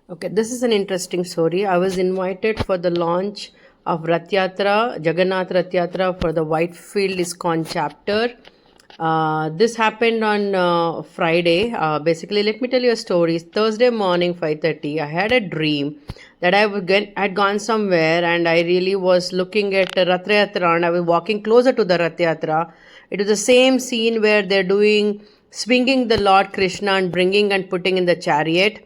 Okay, this is an interesting story. I was invited for the launch of Rath Yatra, Jagannath Rath Yatra for the Whitefield ISKCON chapter. This happened on Friday. Basically, let me tell you a story. Thursday morning, 5:30. I had a dream that had gone somewhere, and I really was looking at Rath Yatra, and I was walking closer to the Rath Yatra. It was the same scene where they're doing swinging the Lord Krishna and bringing and putting in the chariot.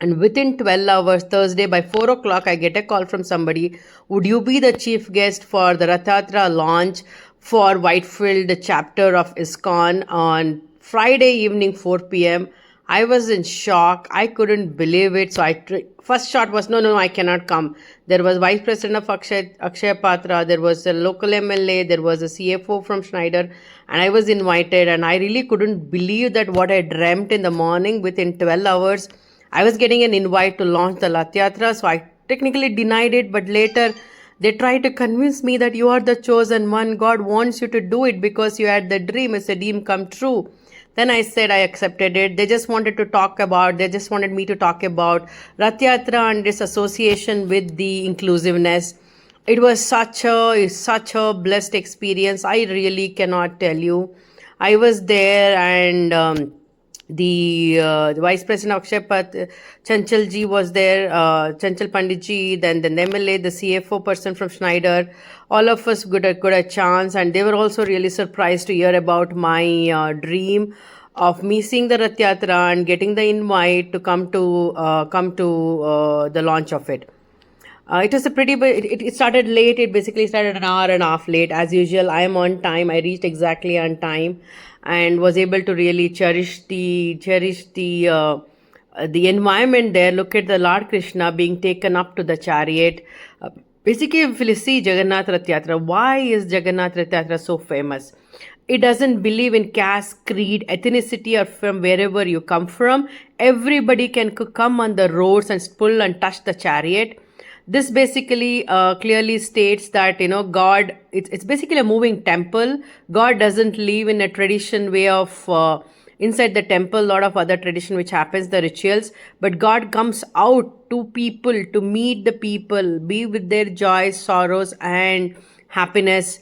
And within 12 hours, Thursday by 4 o'clock, I get a call from somebody. Would you be the chief guest for the Rath Yatra launch for Whitefield chapter of ISKCON on Friday evening, 4 p.m.? I was in shock. I couldn't believe it. So first shot was, no, I cannot come. There was Vice President of Akshay Patra. There was a local MLA. There was a CFO from Schneider. And I was invited. And I really couldn't believe that what I dreamt in the morning within 12 hours. I was getting an invite to launch the Rath Yatra, so I technically denied it, but later they tried to convince me that you are the chosen one. God wants you to do it because you had the dream. It's a dream come true. Then I said I accepted it. They just wanted me to talk about Rath Yatra and its association with the inclusiveness. It was such a blessed experience. I really cannot tell you. I was there and the Vice President of Akshay Chanchal ji was there, Chanchal Pandit ji, then the MLA, the CFO person from Schneider. All of us got a chance, and they were also really surprised to hear about my dream of me seeing the Rath Yatra and getting the invite to come to the launch of it. It was a pretty, it started late. It basically started an hour and a half late. As usual, I am on time. I reached exactly on time and was able to really cherish the environment there. Look at the Lord Krishna being taken up to the chariot. Basically, if you see Jagannath Rath Yatra, why is Jagannath Rath Yatra so famous? It doesn't believe in caste, creed, ethnicity, or from wherever you come from. Everybody can come on the roads and pull and touch the chariot. This basically clearly states that, God, it's basically a moving temple. God doesn't live in a tradition way of inside the temple, a lot of other tradition which happens, the rituals, but God comes out to people, to meet the people, be with their joys, sorrows, and happiness.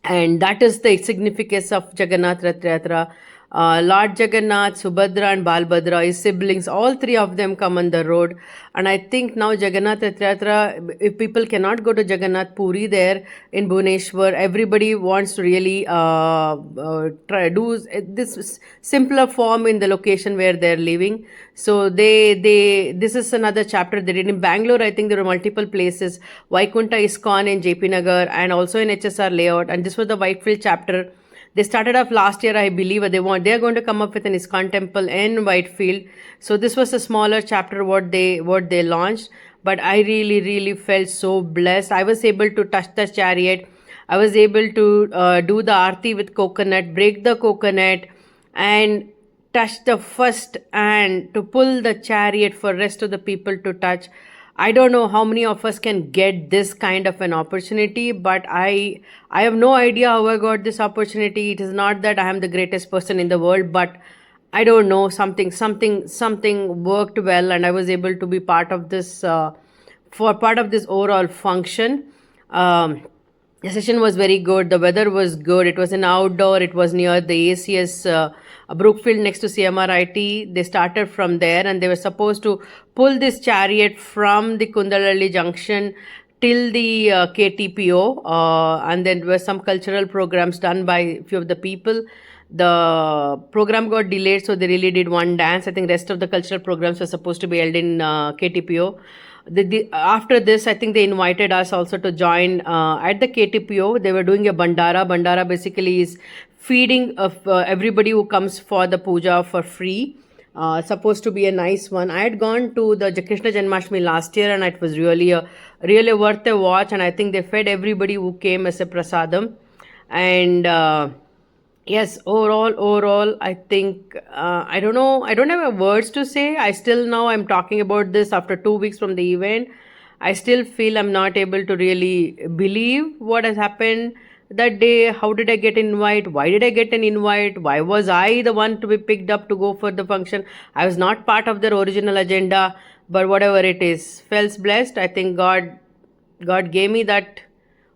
And that is the significance of Jagannath Rath Yatra. Lord Jagannath, Subhadra and Balbhadra, his siblings, all three of them come on the road. And I think now Jagannath Rath Yatra, if people cannot go to Jagannath Puri there in Bhubaneswar, everybody wants to really try do this simpler form in the location where they're living. So this is another chapter they did in Bangalore. I think there were multiple places, Vaikunta ISKCON in JP Nagar and also in HSR layout. And this was the Whitefield chapter. They started off last year, I believe. They're going to come up with an ISKCON temple in Whitefield. So this was a smaller chapter what they launched. But I really felt so blessed. I was able to touch the chariot. I was able to do the aarti with coconut, break the coconut, and touch the first hand to pull the chariot for rest of the people to touch. I don't know how many of us can get this kind of an opportunity, but I have no idea how I got this opportunity. It is not that I am the greatest person in the world, but I don't know, something worked well, and I was able to be part of this overall function. The session was very good. The weather was good. It was an outdoor. It was near the ACS Brookfield next to CMRIT. They started from there and they were supposed to pull this chariot from the Kundalalli junction till the KTPO. And then there were some cultural programs done by a few of the people. The program got delayed, so they really did one dance. I think rest of the cultural programs were supposed to be held in KTPO. After this, I think they invited us also to join at the KTPO. They were doing a bandara. Bandara basically is feeding of everybody who comes for the puja for free. Supposed to be a nice one. I had gone to the Krishna Janmashtami last year, and it was really worth a watch. And I think they fed everybody who came as a prasadam. And yes, overall, I think, I don't know, I don't have words to say. I'm talking about this after 2 weeks from the event. I still feel I'm not able to really believe what has happened that day. How did I get an invite? Why did I get an invite? Why was I the one to be picked up to go for the function? I was not part of their original agenda. but whatever it is, felt blessed. I think God gave me that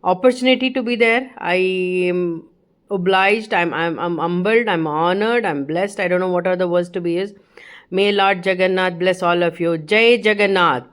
opportunity to be there. I am obliged. I'm humbled. I'm honored. I'm blessed. I don't know what are the words to be is. May Lord Jagannath bless all of you. Jai Jagannath.